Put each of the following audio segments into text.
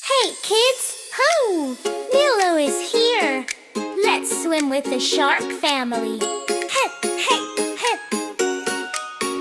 Hey kids! Ho! Millo is here! Let's swim with the shark family! Hey, hey, hey!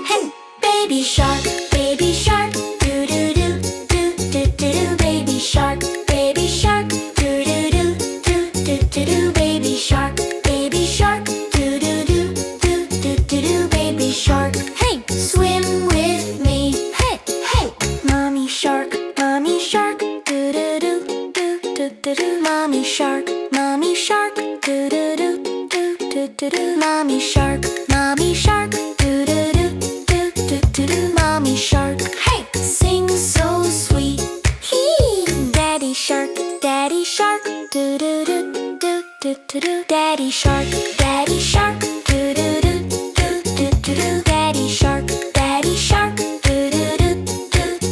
Hey! Baby shark, doo-doo-doo, doo-doo-doo-doo, baby shark, doo-doo-doo, doo-doo-doo-doo, baby shark, doo-doo-doo, doo-doo-doo-doo, baby shark. Hey! Swim with me! Hey, hey! Mommy shark, doo-doo-doo, doo-doo-doo, mommy shark, doo-doo-doo, doo-doo-doo, mommy shark, doo-doo-doo, doo-doo-doo, mommy shark. Hey! Sing so sweet. Hee! Daddy shark, doo-doo-doo, doo-doo-doo, daddy shark, doo-doo-doo, doo-doo-doo, daddy shark, doo-doo-doo,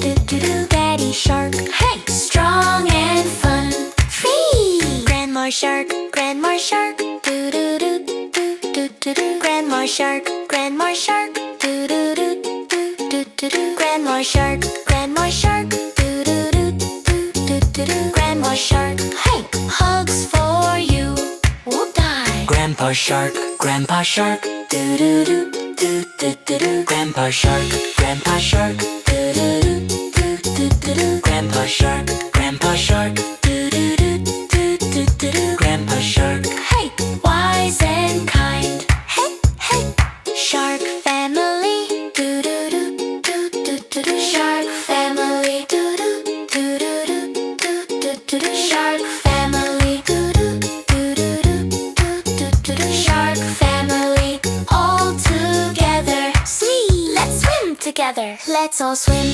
doo-doo-doo, daddy shark. Hey! Strong and fun. Free! Grandma shark, doo-doo-doo, doo-doo-doo, grandma shark, doo-doo-doo, doo-doo-doo, grandma shark, doo-doo-doo, doo-doo-doo, grandma shark. Hey! Hugs for you. We'll die. Grandpa shark, doo-doo-doo, doo-doo-doo, grandpa shark, doo-doo-doo, doo-doo-doo, grandpa shark, doo-doo-doo, doo-doo-doo, grandpa shark. Hey! Wise and kind. Hey, hey! Shark family. Doo-doo-doo, doo-doo-doo, shark family. Doo-doo-doo, doo-doo-doo, shark family. Doo-doo-doo, doo-doo-doo, shark family. All together. Sweet! Let's swim together. Let's all swim.